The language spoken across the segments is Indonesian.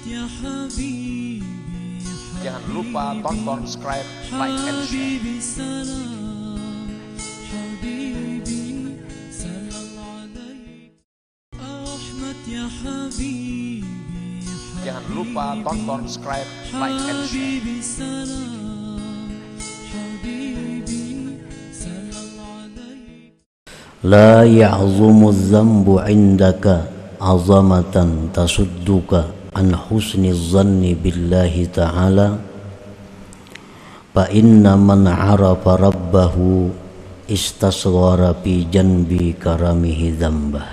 Jangan lupa tonton, subscribe, like, and share. Jangan lupa tonton, subscribe, like, and share. La ya'zumu adh-dhanbu 'indaka 'azamatan tasudduka an husni adh-dhanni billahi ta'ala fa inna man 'arafa rabbahu istasghara fi janbi karamihi dzambah.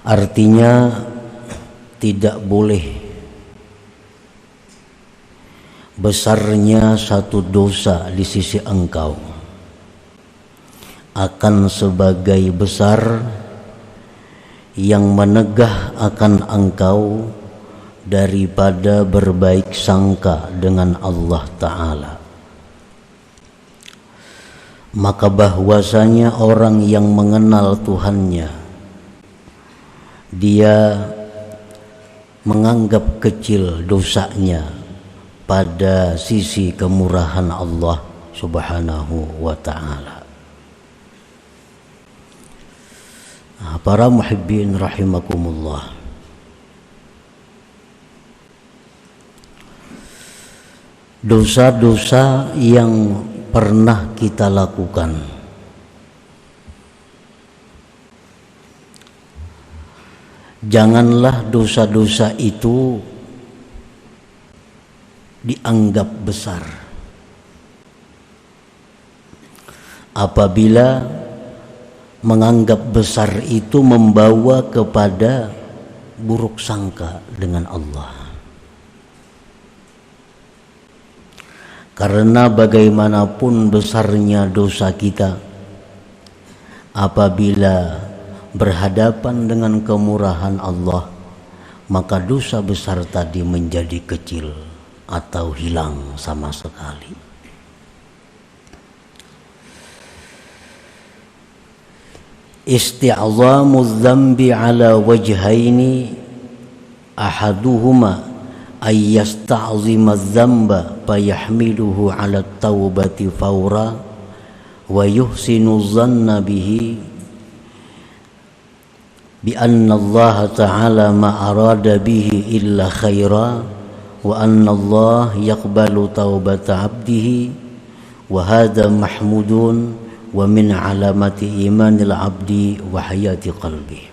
Artinya tidak boleh besarnya satu dosa di sisi engkau akan sebagai besar yang menegah akan engkau daripada berbaik sangka dengan Allah Ta'ala. Maka bahwasanya orang yang mengenal Tuhannya, dia menganggap kecil dosanya pada sisi kemurahan Allah Subhanahu wa ta'ala. Para muhibbin rahimakumullah, dosa-dosa yang pernah kita lakukan, janganlah dosa-dosa itu dianggap besar. Apabila menganggap besar itu membawa kepada buruk sangka dengan Allah. Karena bagaimanapun besarnya dosa kita, apabila berhadapan dengan kemurahan Allah, maka dosa besar tadi menjadi kecil atau hilang sama sekali. Isti'zamu dzambi ala wajhaini ahaduhuma ay yasta'zima dzamba fayahmiluhu ala taubati fawra wa yuhsinu dhanna bihi bi anna Allah ta'ala ma arada bihi illa khaira wa anna Allah yaqbalu taubata abdihi wa hadha mahmudun wa min alamati imanil abdi wa hayati qalbi.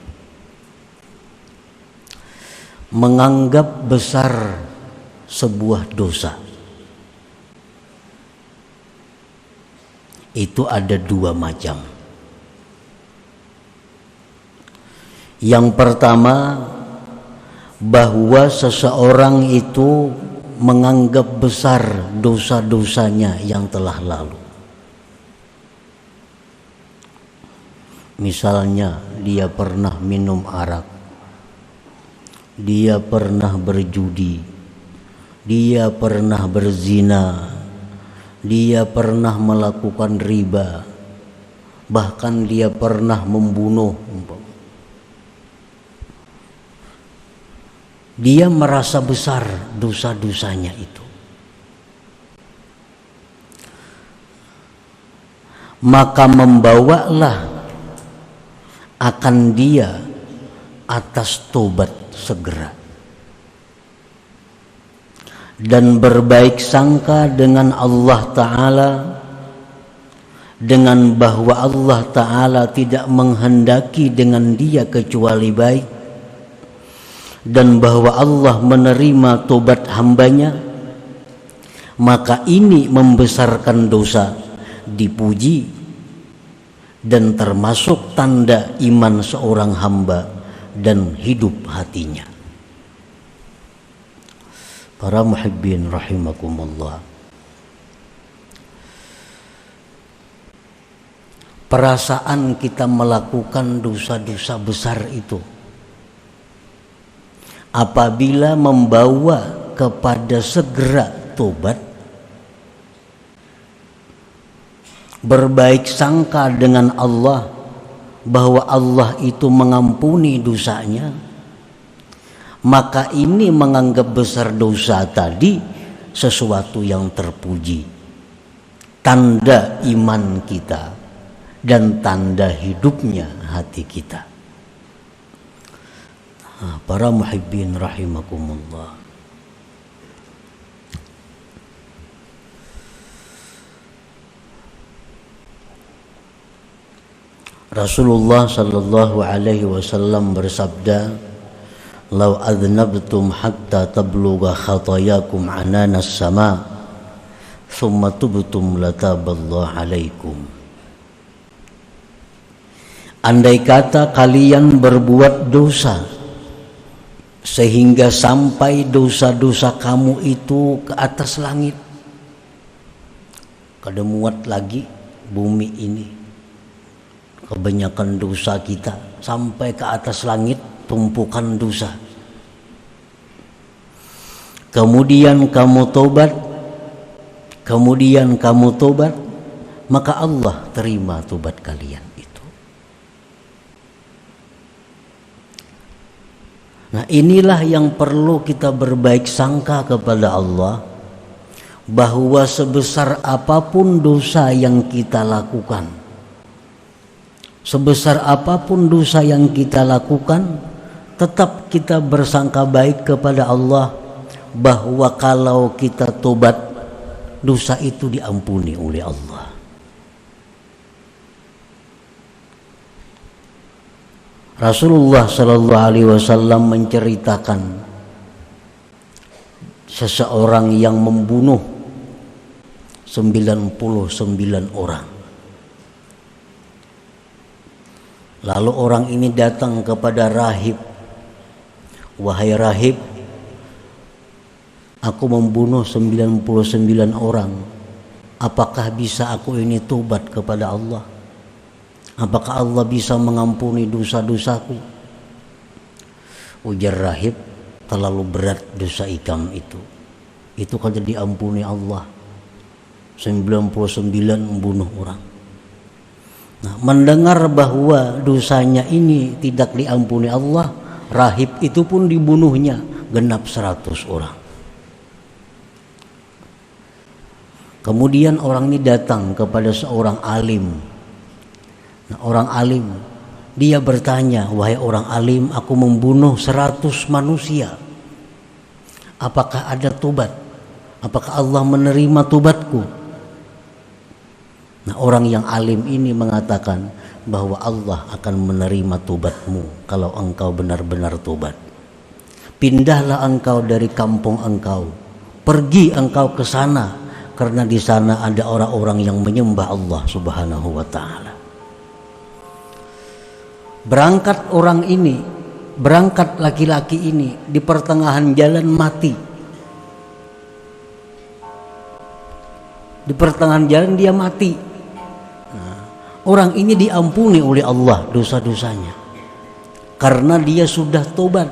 Menganggap besar sebuah dosa itu ada dua macam. Yang pertama, bahwa seseorang itu menganggap besar dosa-dosanya yang telah lalu. Misalnya dia pernah minum arak, dia pernah berjudi, dia pernah berzina, dia pernah melakukan riba, bahkan dia pernah membunuh. Dia merasa besar dosa-dosanya itu. Maka membawalah akan dia atas tobat segera dan berbaik sangka dengan Allah Ta'ala, dengan bahwa Allah Ta'ala tidak menghendaki dengan dia kecuali baik, dan bahwa Allah menerima tobat hambanya. Maka ini membesarkan dosa, dipuji, dan termasuk tanda iman seorang hamba dan hidup hatinya. Para muhibbin rahimakumullah, perasaan kita melakukan dosa-dosa besar itu apabila membawa kepada segera tobat, berbaik sangka dengan Allah, bahwa Allah itu mengampuni dosanya, maka ini menganggap besar dosa tadi sesuatu yang terpuji, tanda iman kita dan tanda hidupnya hati kita. Para muhibbin rahimakumullah, Rasulullah sallallahu alaihi wasallam bersabda, "Lau adnabtum hatta tablugha khatayakum ananas sama, thumma tubtum lataballahu alaikum." Andai kata kalian berbuat dosa sehingga sampai dosa-dosa kamu itu ke atas langit, kada muat lagi bumi ini, kebanyakan dosa kita sampai ke atas langit, tumpukan dosa. Kemudian kamu tobat, maka Allah terima tobat kalian itu. Nah, inilah yang perlu kita berbaik sangka kepada Allah, bahwa sebesar apapun dosa yang kita lakukan, sebesar apapun dosa yang kita lakukan, tetap kita bersangka baik kepada Allah, bahwa kalau kita tobat, dosa itu diampuni oleh Allah. Rasulullah sallallahu alaihi wasallam menceritakan seseorang yang membunuh 99 orang. Lalu orang ini datang kepada rahib, "Wahai rahib, aku membunuh 99 orang. Apakah bisa aku ini tobat kepada Allah? Apakah Allah bisa mengampuni dosa-dosaku?" Ujar rahib, "Terlalu berat dosa ikam itu. Itu kalau diampuni Allah. 99 membunuh orang." Nah, mendengar bahwa dosanya ini tidak diampuni Allah, rahib itu pun dibunuhnya genap 100 orang. Kemudian orang ini datang kepada seorang alim. Nah, orang alim, dia bertanya, "Wahai orang alim, aku membunuh 100 manusia. Apakah ada tobat? Apakah Allah menerima tobatku?" Nah, orang yang alim ini mengatakan bahwa Allah akan menerima tobatmu kalau engkau benar-benar tobat. Pindahlah engkau dari kampung engkau, pergi engkau ke sana, karena di sana ada orang-orang yang menyembah Allah Subhanahu wa ta'ala. Berangkat orang ini, berangkat laki-laki ini, di pertengahan jalan mati. Di pertengahan jalan dia mati. Nah, orang ini diampuni oleh Allah dosa-dosanya, karena dia sudah tobat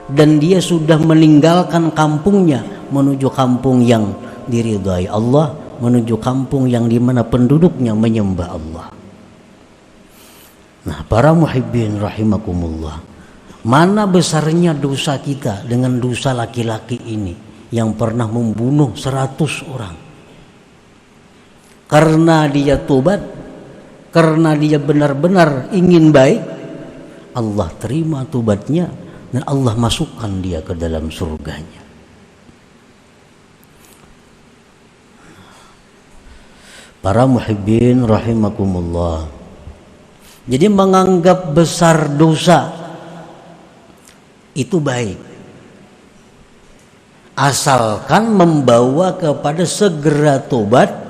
dan dia sudah meninggalkan kampungnya menuju kampung yang diridhai Allah, menuju kampung yang dimana penduduknya menyembah Allah. Nah, para muhibbin rahimakumullah, mana besarnya dosa kita dengan dosa laki-laki ini yang pernah membunuh 100 orang. Karena dia tobat, karena dia benar-benar ingin baik, Allah terima tobatnya dan Allah masukkan dia ke dalam surganya. Para muhibbin rahimakumullah, jadi menganggap besar dosa itu baik, asalkan membawa kepada segera tobat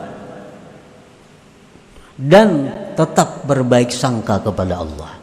dan tetap berbaik sangka kepada Allah.